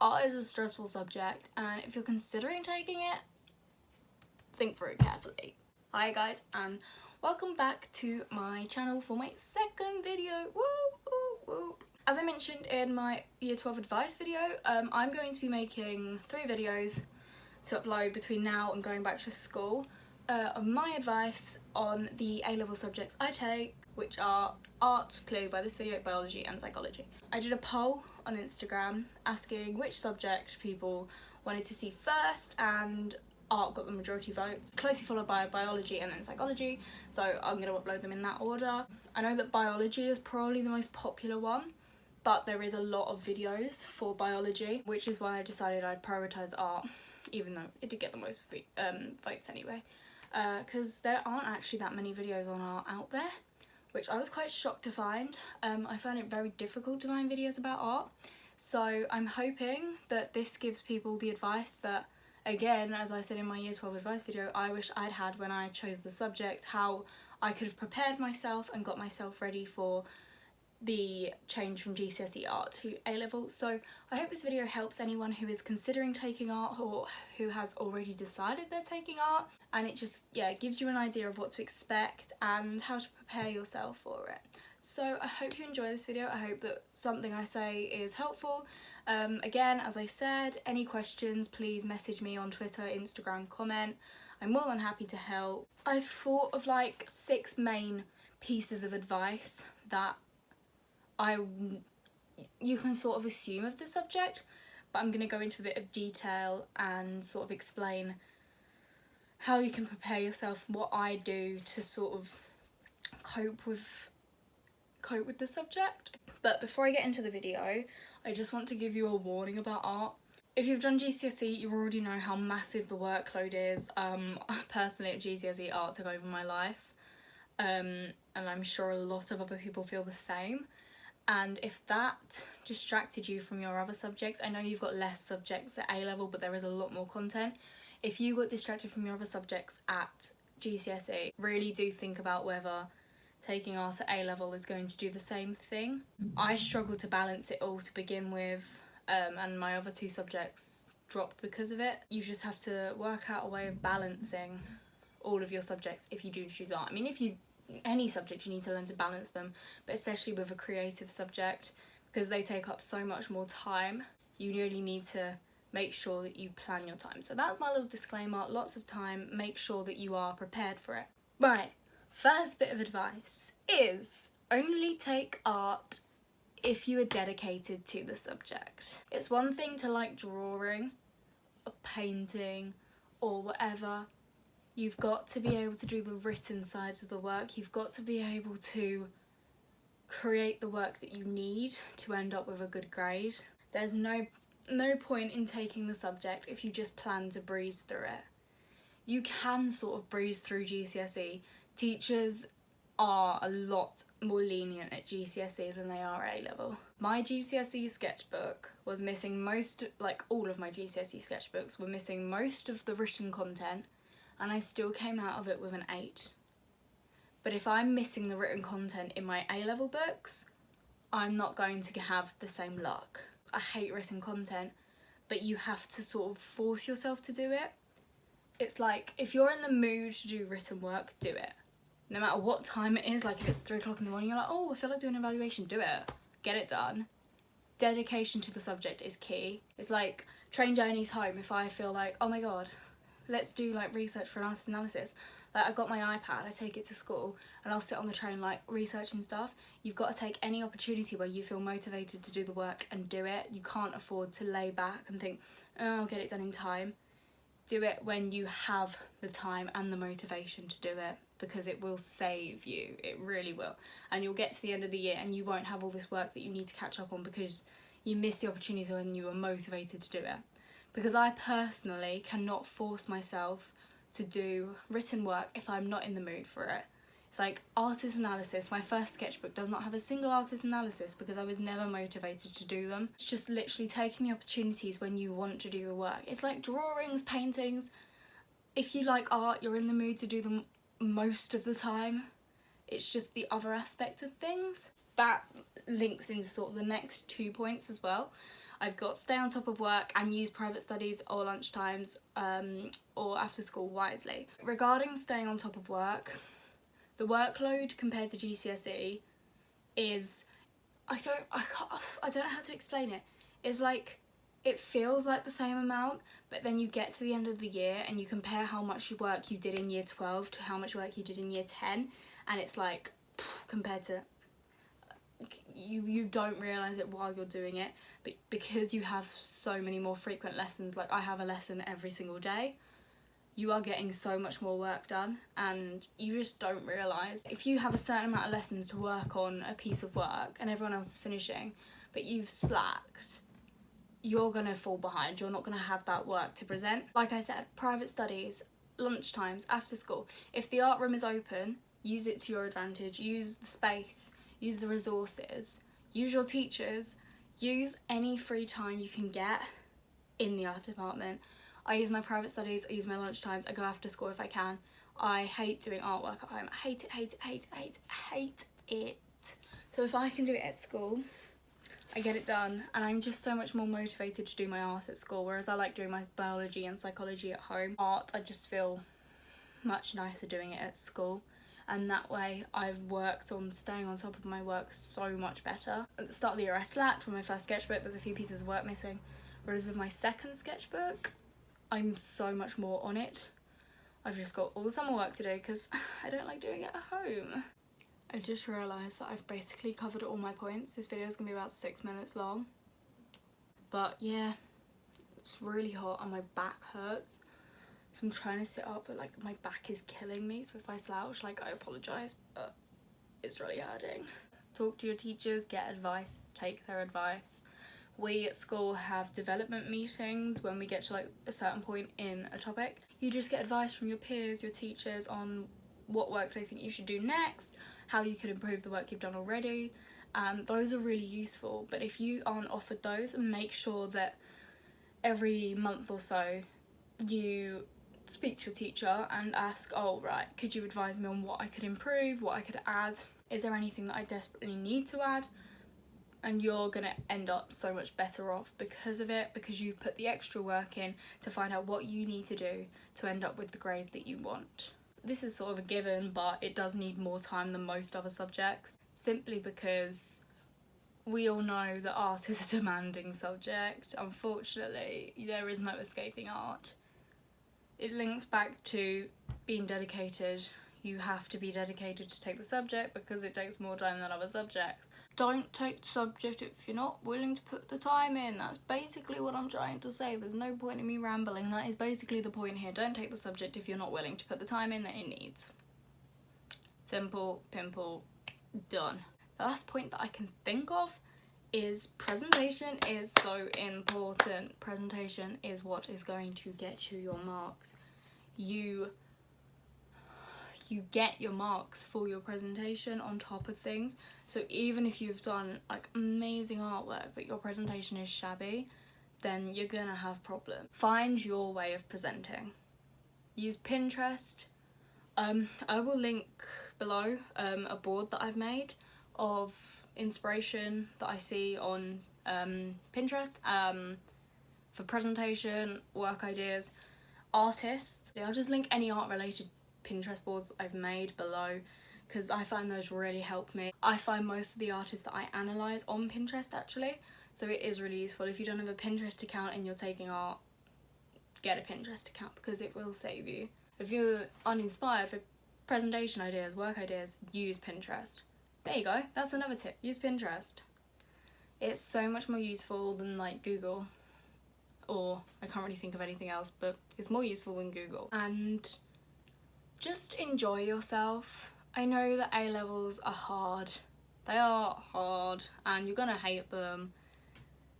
art is a stressful subject, and if you're considering taking it, think through it carefully. Hi guys, and welcome back to my channel for my second video. Whoop, whoop, whoop. As I mentioned in my year 12 advice video, I'm going to be making 3 videos to upload between now and going back to school of my advice on the A-level subjects I take, which are art, clearly by this video, biology and psychology. I did a poll on Instagram asking which subject people wanted to see first, and art got the majority votes, closely followed by biology and then psychology, so I'm going to upload them in that order. I know that biology is probably the most popular one, but there is a lot of videos for biology, which is why I decided I'd prioritise art, even though it did get the most votes anyway, because there aren't actually that many videos on art out there, which I was quite shocked to find. I found it very difficult to find videos about art, so I'm hoping that this gives people the advice that, again, as I said in my year 12 advice video, I wish I'd had when I chose the subject, how I could have prepared myself and got myself ready for the change from GCSE art to A-level. So I hope this video helps anyone who is considering taking art or who has already decided they're taking art, and it just, yeah, gives you an idea of what to expect and how to prepare yourself for it. So I hope you enjoy this video. I hope that something I say is helpful. Again, as I said, any questions, please message me on Twitter, Instagram, comment. I'm more than happy to help. I've thought of like 6 main pieces of advice that you can sort of assume of the subject, but I'm going to go into a bit of detail and sort of explain how you can prepare yourself, what I do to sort of cope with the subject. But before I get into the video, I just want to give you a warning about art. If you've done GCSE, you already know how massive the workload is. Personally at GCSE, art took over my life, and I'm sure a lot of other people feel the same. And if that distracted you from your other subjects, I know you've got less subjects at A-level, but there is a lot more content. If you got distracted from your other subjects at GCSE, really do think about whether taking art at A-level is going to do the same thing. I struggled to balance it all to begin with, and my other 2 subjects dropped because of it. You just have to work out a way of balancing all of your subjects if you do choose art. I mean, any subject, you need to learn to balance them, but especially with a creative subject, because they take up so much more time, you really need to make sure that you plan your time. So that's my little disclaimer, lots of time, make sure that you are prepared for it. Right, first bit of advice is only take art if you are dedicated to the subject. It's one thing to like drawing or painting or whatever. You've got to be able to do the written sides of the work. You've got to be able to create the work that you need to end up with a good grade. There's no point in taking the subject if you just plan to breeze through it. You can sort of breeze through GCSE. Teachers are a lot more lenient at GCSE than they are at A-level. My GCSE sketchbook was missing all of my GCSE sketchbooks were missing most of the written content, and I still came out of it with an 8. But if I'm missing the written content in my A-level books, I'm not going to have the same luck. I hate written content, but you have to sort of force yourself to do it. It's like, if you're in the mood to do written work, do it. No matter what time it is, like if it's 3 o'clock in the morning, you're like, oh, I feel like doing an evaluation, do it. Get it done. Dedication to the subject is key. It's like train journeys home. If I feel like, oh my god, let's do like research for an artist analysis. Like, I got my iPad, I take it to school and I'll sit on the train like researching stuff. You've got to take any opportunity where you feel motivated to do the work and do it. You can't afford to lay back and think, oh, I'll get it done in time. Do it when you have the time and the motivation to do it, because it will save you, it really will. And you'll get to the end of the year and you won't have all this work that you need to catch up on because you missed the opportunity when you were motivated to do it. Because I personally cannot force myself to do written work if I'm not in the mood for it. It's like artist analysis. My first sketchbook does not have a single artist analysis because I was never motivated to do them. It's just literally taking the opportunities when you want to do the work. It's like drawings, paintings. If you like art, you're in the mood to do them most of the time. It's just the other aspect of things. That links into sort of the next 2 points as well. I've got stay on top of work and use private studies or lunchtimes or after school wisely. Regarding staying on top of work, the workload compared to GCSE is, I don't know how to explain it. It's like, it feels like the same amount, but then you get to the end of the year and you compare how much work you did in year 12 to how much work you did in year 10, and it's like, compared to, you don't realise it while you're doing it, but because you have so many more frequent lessons, like I have a lesson every single day, you are getting so much more work done, and you just don't realise. If you have a certain amount of lessons to work on a piece of work and everyone else is finishing, but you've slacked, you're gonna fall behind. You're not gonna have that work to present. Like I said, private studies, lunchtimes, after school. If the art room is open, use it to your advantage. Use the space, use the resources, use your teachers, use any free time you can get in the art department. I use my private studies, I use my lunchtimes, I go after school if I can. I hate doing artwork at home. I hate it, hate it, hate it, hate it, hate it. So if I can do it at school, I get it done, and I'm just so much more motivated to do my art at school, whereas I like doing my biology and psychology at home. Art, I just feel much nicer doing it at school, and that way I've worked on staying on top of my work so much better. At the start of the year I slacked with my first sketchbook, there's a few pieces of work missing, whereas with my second sketchbook, I'm so much more on it. I've just got all the summer work to do because I don't like doing it at home. I just realised that I've basically covered all my points. This video is going to be about 6 minutes long. But yeah, it's really hot and my back hurts. So I'm trying to sit up, but like my back is killing me. So if I slouch, like, I apologise, but it's really hurting. Talk to your teachers, get advice, take their advice. We at school have development meetings when we get to like a certain point in a topic. You just get advice from your peers, your teachers on what work they think you should do next, how you can improve the work you've done already. Those are really useful, but if you aren't offered those, make sure that every month or so you speak to your teacher and ask, oh right, could you advise me on what I could improve, what I could add? Is there anything that I desperately need to add? And you're gonna end up so much better off because of it, because you've put the extra work in to find out what you need to do to end up with the grade that you want. This is sort of a given, but it does need more time than most other subjects, simply because we all know that art is a demanding subject. Unfortunately, there is no escaping art. It links back to being dedicated. You have to be dedicated to take the subject because it takes more time than other subjects. Don't take the subject if you're not willing to put the time in. That's basically what I'm trying to say. There's no point in me rambling. That is basically the point here. Don't take the subject if you're not willing to put the time in that it needs. Simple, pimple, done. The last point that I can think of is presentation is so important. Presentation is what is going to get you your marks. You get your marks for your presentation on top of things. So even if you've done like amazing artwork but your presentation is shabby, then you're gonna have problems. Find your way of presenting. Use Pinterest. I will link below a board that I've made of inspiration that I see on Pinterest for presentation, work ideas, artists. I'll just link any art related Pinterest boards I've made below because I find those really help me. I find most of the artists that I analyse on Pinterest actually, so it is really useful. If you don't have a Pinterest account and you're taking art, get a Pinterest account because it will save you. If you're uninspired for presentation ideas, work ideas, use Pinterest. There you go, that's another tip, use Pinterest. It's so much more useful than like Google, or I can't really think of anything else, but it's more useful than Google. And just enjoy yourself. I know that A-levels are hard. They are hard and you're gonna hate them,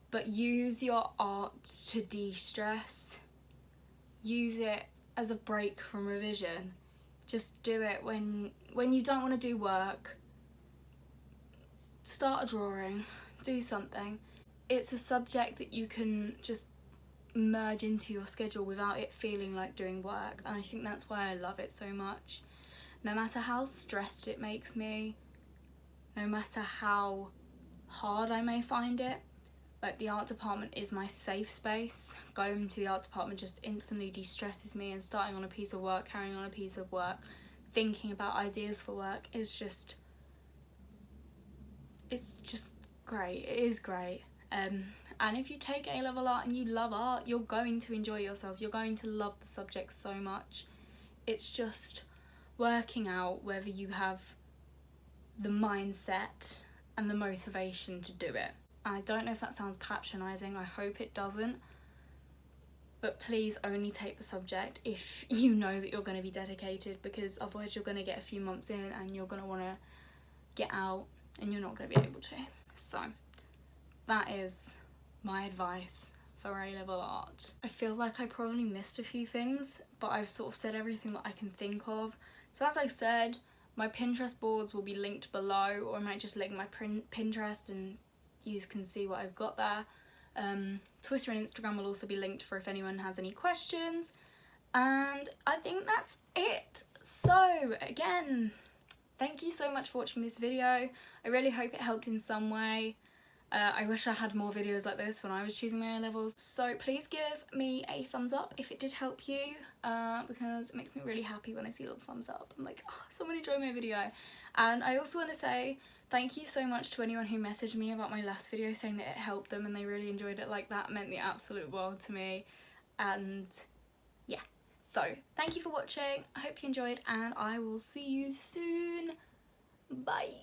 but use your art to de-stress. Use it as a break from revision. Just do it when you don't want to do work. Start a drawing, do something. It's a subject that you can just merge into your schedule without it feeling like doing work, and I think that's why I love it so much. No matter how stressed it makes me, no matter how hard I may find it, Like, the art department is my safe space. Going to the art department just instantly de-stresses me, and starting on a piece of work, carrying on a piece of work, thinking about ideas for work is just, it's just great. It is great. And if you take A-level art and you love art, you're going to enjoy yourself. You're going to love the subject so much. It's just working out whether you have the mindset and the motivation to do it. I don't know if that sounds patronising, I hope it doesn't, but please only take the subject if you know that you're going to be dedicated, because otherwise you're going to get a few months in and you're going to want to get out and you're not going to be able to. So that is my advice for A-level art. I feel like I probably missed a few things, but I've sort of said everything that I can think of. So as I said, my Pinterest boards will be linked below, or I might just link my Pinterest and you can see what I've got there. Twitter and Instagram will also be linked for if anyone has any questions. And I think that's it. So again, thank you so much for watching this video. I really hope it helped in some way. I wish I had more videos like this when I was choosing my A-levels. So please give me a thumbs up if it did help you, because it makes me really happy when I see a little thumbs up. I'm like, oh, someone enjoyed my video. And I also want to say thank you so much to anyone who messaged me about my last video saying that it helped them and they really enjoyed it. Like, that meant the absolute world to me. And yeah, so thank you for watching. I hope you enjoyed, and I will see you soon. Bye.